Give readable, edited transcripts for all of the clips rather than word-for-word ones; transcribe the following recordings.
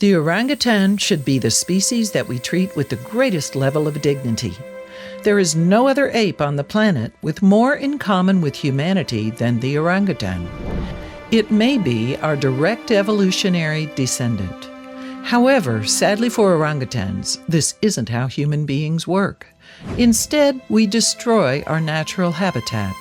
The orangutan should be the species that we treat with the greatest level of dignity. There is no other ape on the planet with more in common with humanity than the orangutan. It may be our direct evolutionary descendant. However, sadly for orangutans, this isn't how human beings work. Instead, we destroy our natural habitat.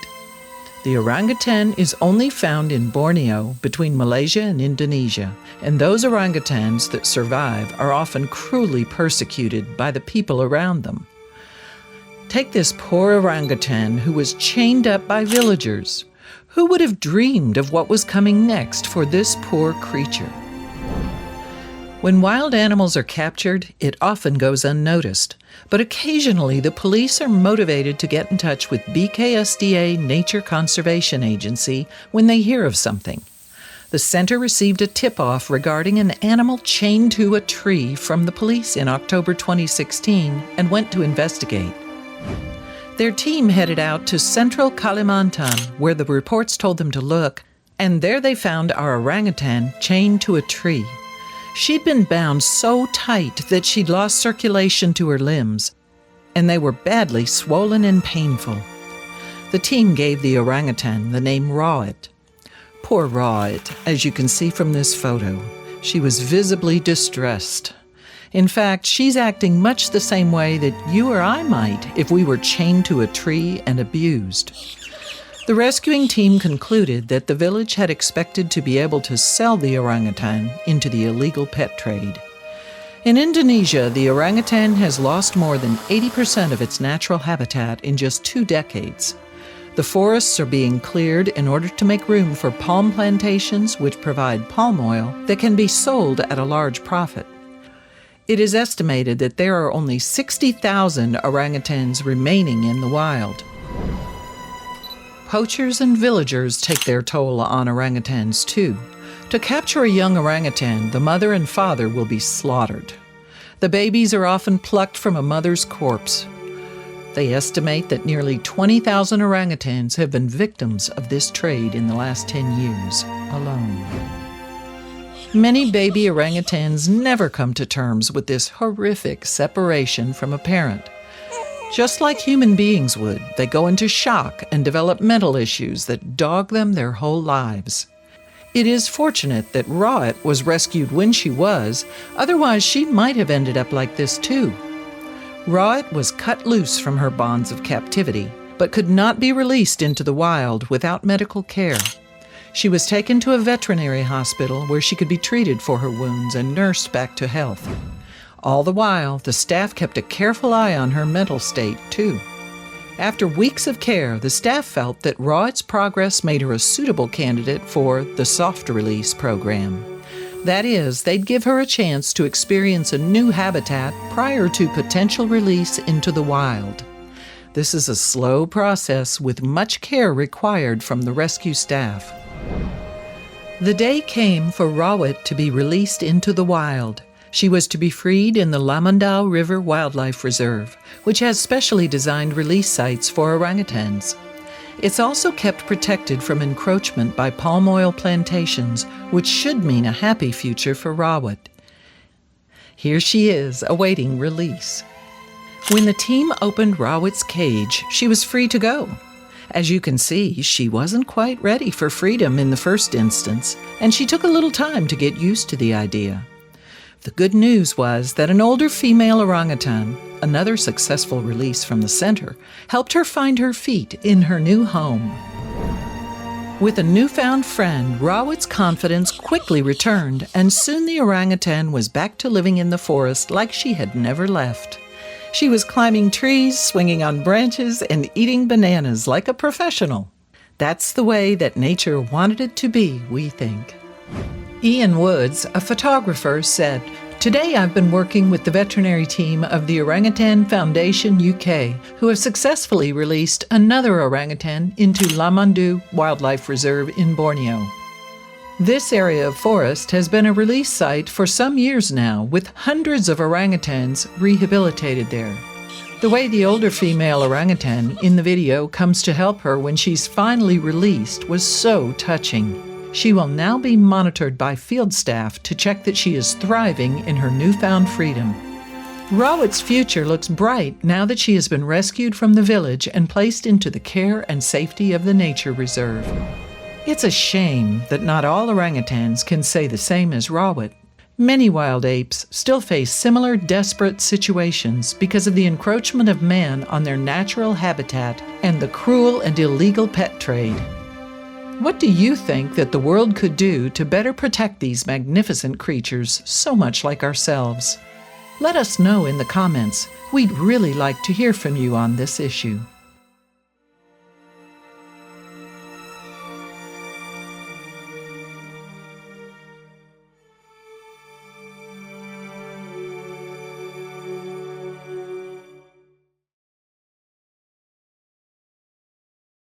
The orangutan is only found in Borneo, between Malaysia and Indonesia, and those orangutans that survive are often cruelly persecuted by the people around them. Take this poor orangutan who was chained up by villagers. Who would have dreamed of what was coming next for this poor creature? When wild animals are captured, it often goes unnoticed, but occasionally the police are motivated to get in touch with BKSDA Nature Conservation Agency when they hear of something. The center received a tip-off regarding an animal chained to a tree from the police in October 2016 and went to investigate. Their team headed out to central Kalimantan, where the reports told them to look, and there they found our orangutan chained to a tree. She'd been bound so tight that she'd lost circulation to her limbs, and they were badly swollen and painful. The team gave the orangutan the name Rawat. Poor Rawat, as you can see from this photo, she was visibly distressed. In fact, she's acting much the same way that you or I might if we were chained to a tree and abused. The rescuing team concluded that the village had expected to be able to sell the orangutan into the illegal pet trade. In Indonesia, the orangutan has lost more than 80% of its natural habitat in just 2 decades. The forests are being cleared in order to make room for palm plantations which provide palm oil that can be sold at a large profit. It is estimated that there are only 60,000 orangutans remaining in the wild. Poachers and villagers take their toll on orangutans too. To capture a young orangutan, the mother and father will be slaughtered. The babies are often plucked from a mother's corpse. They estimate that nearly 20,000 orangutans have been victims of this trade in the last 10 years alone. Many baby orangutans never come to terms with this horrific separation from a parent. Just like human beings would, they go into shock and develop mental issues that dog them their whole lives. It is fortunate that Rawat was rescued when she was, otherwise she might have ended up like this too. Rawat was cut loose from her bonds of captivity, but could not be released into the wild without medical care. She was taken to a veterinary hospital where she could be treated for her wounds and nursed back to health. All the while, the staff kept a careful eye on her mental state, too. After weeks of care, the staff felt that Rawat's progress made her a suitable candidate for the soft release program. That is, they'd give her a chance to experience a new habitat prior to potential release into the wild. This is a slow process with much care required from the rescue staff. The day came for Rawat to be released into the wild. She was to be freed in the Lamandau River Wildlife Reserve, which has specially designed release sites for orangutans. It's also kept protected from encroachment by palm oil plantations, which should mean a happy future for Rawat. Here she is, awaiting release. When the team opened Rawat's cage, she was free to go. As you can see, she wasn't quite ready for freedom in the first instance, and she took a little time to get used to the idea. The good news was that an older female orangutan, another successful release from the center, helped her find her feet in her new home. With a newfound friend, Rawat's confidence quickly returned, and soon the orangutan was back to living in the forest like she had never left. She was climbing trees, swinging on branches, and eating bananas like a professional. That's the way that nature wanted it to be, we think. Ian Woods, a photographer, said, "Today I've been working with the veterinary team of the Orangutan Foundation UK, who have successfully released another orangutan into Lamandau Wildlife Reserve in Borneo. This area of forest has been a release site for some years now, with hundreds of orangutans rehabilitated there. The way the older female orangutan in the video comes to help her when she's finally released was so touching. She will now be monitored by field staff to check that she is thriving in her newfound freedom. Rawat's future looks bright now that she has been rescued from the village and placed into the care and safety of the nature reserve. It's a shame that not all orangutans can say the same as Rawat. Many wild apes still face similar desperate situations because of the encroachment of man on their natural habitat and the cruel and illegal pet trade. What do you think that the world could do to better protect these magnificent creatures so much like ourselves? Let us know in the comments. We'd really like to hear from you on this issue.